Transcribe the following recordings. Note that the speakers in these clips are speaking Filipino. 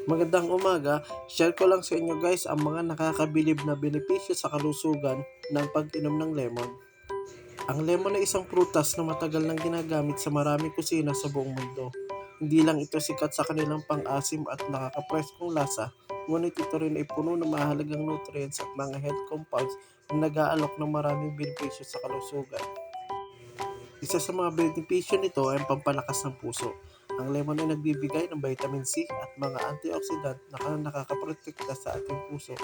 Magandang umaga, share ko lang sa inyo guys ang mga nakakabilib na benepisyo sa kalusugan ng pag-inom ng lemon. Ang lemon ay isang prutas na matagal nang ginagamit sa maraming kusina sa buong mundo. Hindi lang ito sikat sa kanilang pang-asim at nakakapreskong lasa, ngunit ito rin ay puno ng mahalagang nutrients at mga health compounds na nag-aalok ng maraming benepisyo sa kalusugan. Isa sa mga benepisyo nito ay ang pampalakas ng puso. Ang lemon ay nagbibigay ng vitamin C at mga antioxidant na nakakaprotekta sa ating puso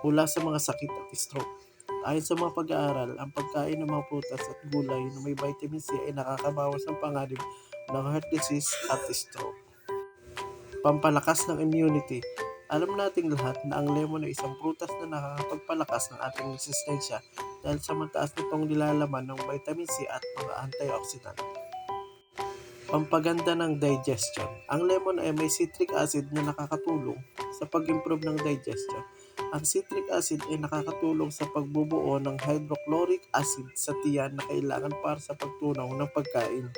mula sa mga sakit at stroke. Ayon sa mga pag-aaral, ang pagkain ng mga prutas at gulay na may vitamin C ay nakakabawas ng panganib ng heart disease at stroke. Pampalakas ng immunity. Alam nating lahat na ang lemon ay isang prutas na nakakapagpalakas ng ating resistensya dahil sa mataas nitong nilalaman ng vitamin C at mga antioxidant. Pampaganda ng digestion. Ang lemon ay may citric acid na nakakatulong sa pag-improve ng digestion. Ang citric acid ay nakakatulong sa pagbubuo ng hydrochloric acid sa tiyan na kailangan para sa pagtunaw ng pagkain.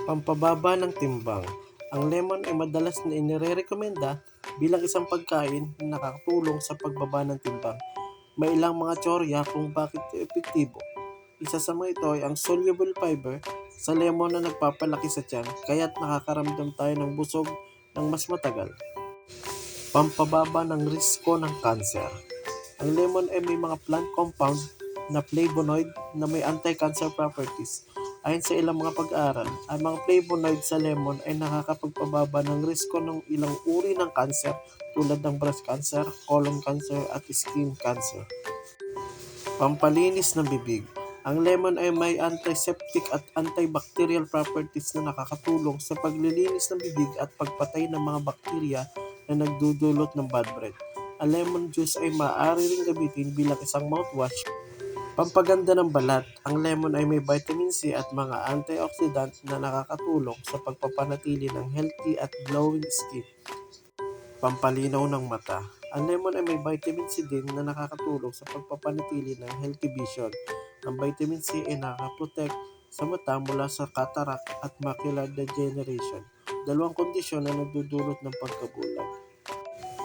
Pampababa ng timbang. Ang lemon ay madalas na inirekomenda bilang isang pagkain na nakakatulong sa pagbaba ng timbang. May ilang mga teorya kung bakit ito epektibo. Isa sa mga ito ay ang soluble fiber sa lemon na nagpapalaki sa tiyan, kaya't nakakaramdam tayo ng busog ng mas matagal. Pampababa ng risko ng cancer. Ang lemon ay may mga plant compound na flavonoid na may anti-cancer properties. Ayon sa ilang mga pag-aaral, ang mga flavonoid sa lemon ay nakakapagpababa ng risko ng ilang uri ng cancer tulad ng breast cancer, colon cancer at skin cancer. Pampalinis ng bibig. Ang lemon ay may antiseptic at antibacterial properties na nakakatulong sa paglilinis ng bibig at pagpatay ng mga bakterya na nagdudulot ng bad breath. Ang lemon juice ay maaari ring gamitin bilang isang mouthwash. Pampaganda ng balat. Ang lemon ay may vitamin C at mga antioxidant na nakakatulong sa pagpapanatili ng healthy at glowing skin. Pampalinaw ng mata. Ang lemon ay may vitamin C din na nakakatulong sa pagpapanatili ng healthy vision. Ang vitamin C ay nakakaprotect sa mata mula sa cataract at macular degeneration, dalawang kondisyon na nagdudulot ng pagkabulag.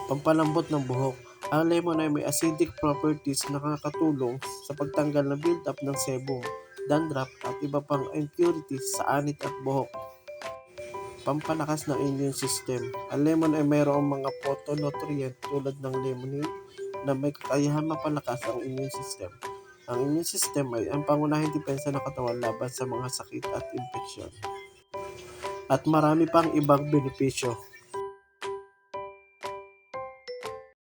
Pampalambot ng buhok. Ang lemon ay may acidic properties na nakakatulong sa pagtanggal ng build-up ng sebum, dandruff at iba pang impurities sa anit at buhok. Pampalakas ng immune system. Ang lemon ay mayroong mga phytonutrient tulad ng limonene na may kakayahan mapalakas ang immune system. Ang immune system ay ang pangunahing depensa ng katawan laban sa mga sakit at infeksyon. At marami pang ibang benepisyo.